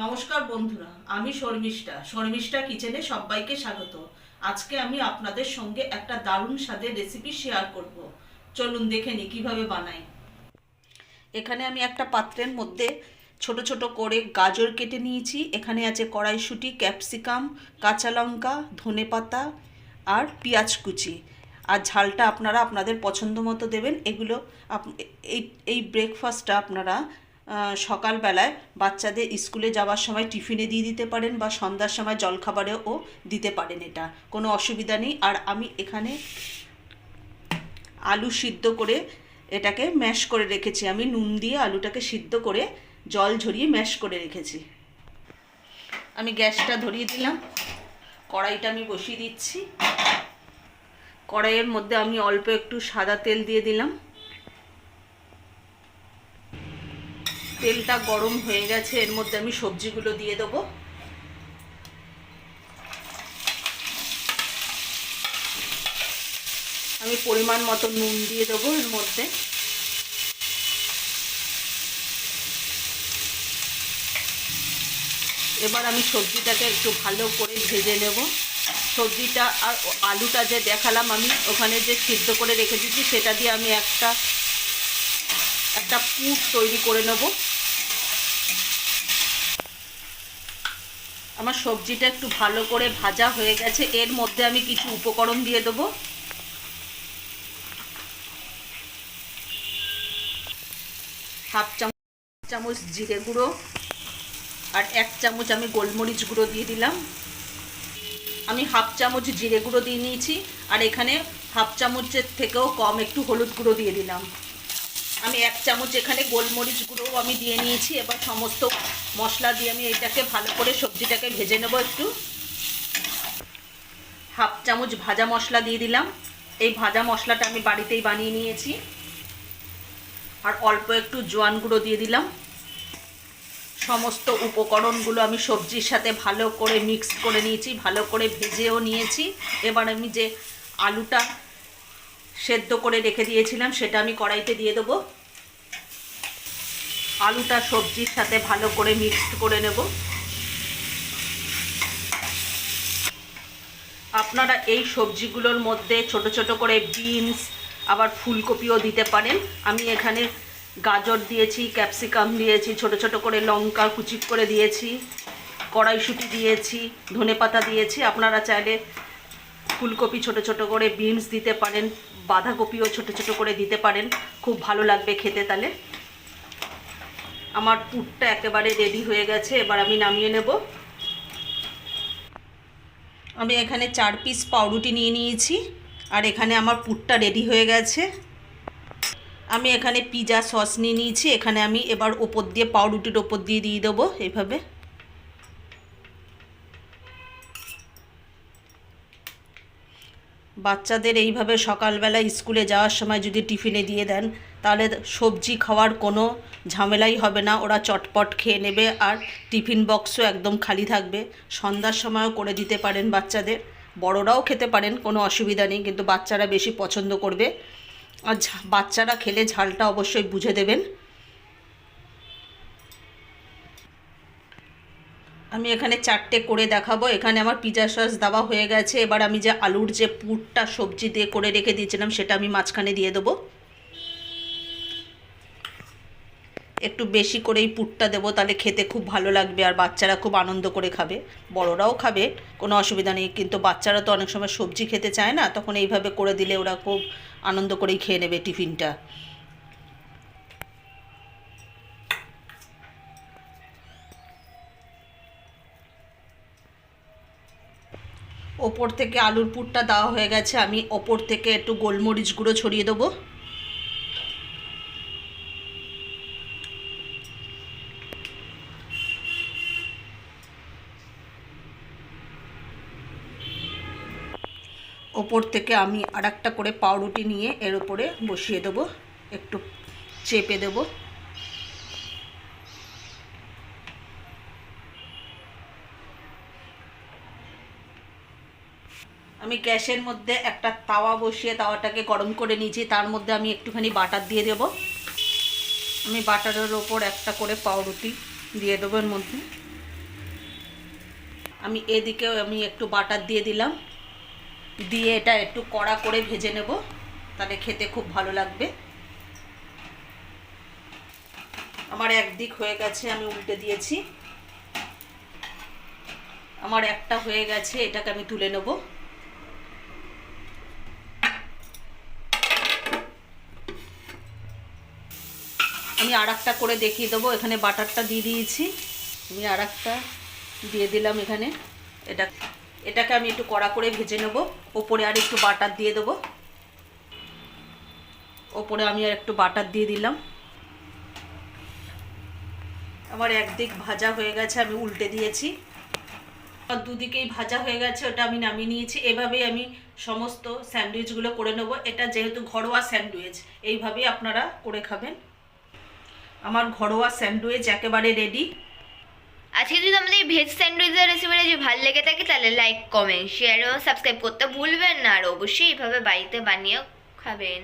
নমস্কার বন্ধুরা, আমি শর্মিষ্ঠা কিচেনে সবাইকে স্বাগত। আজকে আমি আপনাদের সঙ্গে একটা দারুণ স্বাদের রেসিপি শেয়ার করব। চলুন দেখে নিই কিভাবে বানাই। এখানে আমি একটা পাত্রের মধ্যে ছোট ছোট করে গাজর কেটে নিয়েছি। এখানে আছে কড়াইশুঁটি, ক্যাপসিকাম, কাঁচা লঙ্কা, ধনেপাতা আর পেঁয়াজ কুচি। আর ঝালটা আপনারা আপনাদের পছন্দ মতো দেবেন। এগুলো এই ব্রেকফাস্টটা আপনারা সকালবেলায় বাচ্চাদের স্কুলে যাওয়ার সময় টিফিনে দিয়ে দিতে পারেন বা সন্ধ্যার সময় জলখাবারেও দিতে পারেন। এটা কোনো অসুবিধা নেই। আর আমি এখানে আলু সিদ্ধ করে এটাকে ম্যাশ করে রেখেছি। আমি নুন দিয়ে আলুটাকে সিদ্ধ করে জল ঝরিয়ে ম্যাশ করে রেখেছি। আমি গ্যাসটা ধরিয়ে দিলাম, কড়াইটা আমি বসিয়ে দিচ্ছি। কড়াইয়ের মধ্যে আমি অল্প একটু সাদা তেল দিয়ে দিলাম। তেলটা গরম হয়ে গেছে, এর মধ্যে আমি সবজিগুলো দিয়ে দেবো। আমি পরিমাণ মতো নুন দিয়ে দেবো এর মধ্যে। এবার আমি সবজিটাকে একটু ভালো করে ভেজে নেব। সবজিটা আর আলুটা যে দেখালাম আমি ওখানে যে সিদ্ধ করে রেখে দিচ্ছি, সেটা দিয়ে আমি একটা পুর তৈরি করে নেব। আমার সবজিটা একটু ভালো করে ভাজা হয়ে গেছে। এর মধ্যে আমি কিছু উপকরণ দিয়ে দেবো। হাফ চামচ জিরে গুঁড়ো আর 1 চামচ আমি গোলমরিচ গুঁড়ো দিয়ে দিলাম। আমি হাফ চামচ জিরে গুঁড়ো দিয়ে নিয়েছি, আর এখানে হাফ চামচের থেকেও কম একটু হলুদ গুঁড়ো দিয়ে দিলাম। আমি 1 চামচ এখানে গোলমরিচ গুঁড়োও আমি দিয়ে নিয়েছি। এবার সমস্ত মশলা দিয়ে আমি এটাকে ভালো করে সবজিটাকে ভেজে নেব। একটু হাফ চামচ ভাজা মশলা দিয়ে দিলাম। এই ভাজা মশলাটা আমি বাড়িতেই বানিয়ে নিয়েছি। আর অল্প একটু জোয়ান গুঁড়ো দিয়ে দিলাম। সমস্ত উপকরণগুলো আমি সবজির সাথে ভালো করে মিক্স করে নিয়েছি, ভালো করে ভেজেও নিয়েছি। এবার আমি যে আলুটা সেদ্ধ করে রেখে দিয়েছিলাম সেটা আমি কড়াইতে দিয়ে দেবো। আলুটা সবজির সাথে ভালো করে মিক্সড করে নেব। আপনারা এই সবজিগুলোর মধ্যে ছোট ছোট করে বিনস আবার ফুলকপিও দিতে পারেন। আমি এখানে গাজর দিয়েছি, ক্যাপসিকাম দিয়েছি, ছোট ছোট করে লঙ্কা কুচি করে দিয়েছি, কড়াইশুঁটি দিয়েছি, ধনেপাতা দিয়েছি। আপনারা চাইলে ফুলকপি ছোট ছোট করে, বিনস দিতে পারেন, বাঁধাকপিও ছোট ছোট করে দিতে পারেন। খুব ভালো লাগবে খেতে। তাহলে আমার পুরটা একেবারে রেডি হয়ে গেছে। এবার আমি নামিয়ে নেব। আমি এখানে 4 পিস পাউরুটি নিয়ে নিয়েছি, আর এখানে আমার পুরটা রেডি হয়ে গেছে। আমি এখানে পিৎজা সস নিয়ে নিয়েছি। এখানে আমি এবার ওপর দিয়ে পাউরুটির ওপর দিয়ে দেবো এইভাবে। বাচ্চাদের এইভাবে সকালবেলা স্কুলে যাওয়ার সময় যদি টিফিনে দিয়ে দেন, তাহলে সবজি খাওয়ার কোনো ঝামেলাই হবে না। ওরা চটপট খেয়ে নেবে, আর টিফিন বক্সও একদম খালি থাকবে। সন্ধ্যার সময়ও করে দিতে পারেন বাচ্চাদের। বড়রাও খেতে পারেন, কোনো অসুবিধা নেই, কিন্তু বাচ্চারা বেশি পছন্দ করবে। আর বাচ্চারা খেলে ঝালটা অবশ্যই বুঝে দেবেন। আমি এখানে 4টে করে দেখাবো। এখানে আমার পিৎজা সস দেওয়া হয়ে গেছে। এবার আমি যে আলুর যে পুরটা সবজি দিয়ে করে রেখে দিয়েছিলাম সেটা আমি মাঝখানে দিয়ে দেবো। একটু বেশি করে এই পুরটা দেবো, তাহলে খেতে খুব ভালো লাগবে আর বাচ্চারা খুব আনন্দ করে খাবে। বড়রাও খাবে, কোনো অসুবিধা নেই, কিন্তু বাচ্চারা তো অনেক সময় সবজি খেতে চায় না, তখন এইভাবে করে দিলে ওরা খুব আনন্দ করেই খেয়ে নেবে টিফিনটা। ওপর থেকে আলুর পুরটা দেওয়া হয়ে গেছে। আমি ওপর থেকে একটু গোলমরিচ গুঁড়ো ছড়িয়ে দেবো। ওপর থেকে আমি আরেকটা করে পাউরুটি নিয়ে এর উপরে বসিয়ে দেবো, একটু চেপে দেবো। আমি গ্যাসের মধ্যে একটা তাওয়া বসিয়ে তাওয়াটাকে গরম করে নিয়েছি। তার মধ্যে আমি একটুখানি বাটার দিয়ে দেব। আমি বাটারের ওপর একটা করে পাউরুটি দিয়ে দেবো এর মধ্যে। আমি এদিকেও আমি একটু বাটার দিয়ে দিলাম, দিয়ে এটা একটু কড়া করে ভেজে নেব, তাহলে খেতে খুব ভালো লাগবে। আমার একদিক হয়ে গেছে, আমি উল্টে দিয়েছি। আমার একটা হয়ে গেছে, এটাকে আমি তুলে নেব। আমি আর একটা করে দেখিয়ে দেবো। এখানে বাটারটা দিয়ে দিয়েছি, আমি আর একটা দিয়ে দিলাম এখানে। এটাকে আমি একটু কড়া করে ভেজে নেব। ওপরে আর একটু বাটার দিয়ে দেবো, ওপরে আমি আর একটু বাটার দিয়ে দিলাম। আমার একদিক ভাজা হয়ে গেছে, আমি উল্টে দিয়েছি। আর দুদিকেই ভাজা হয়ে গেছে, ওটা আমি নামিয়ে নিয়েছি। এভাবেই আমি সমস্ত স্যান্ডউইচগুলো করে নেব। এটা যেহেতু ঘরোয়া স্যান্ডউইচ, এইভাবেই আপনারা করে খাবেন। আমার ঘরোয়া স্যান্ডউইচ একেবারে রেডি। আজকে যদি আমাদের এই ভেজ স্যান্ডউইচের রেসিপিটা যদি ভালো লেগে থাকে তাহলে লাইক, কমেন্ট, শেয়ার এবং সাবস্ক্রাইব করতে ভুলবেন না। আর অবশ্যই এইভাবে বাড়িতে বানিয়ে খাবেন।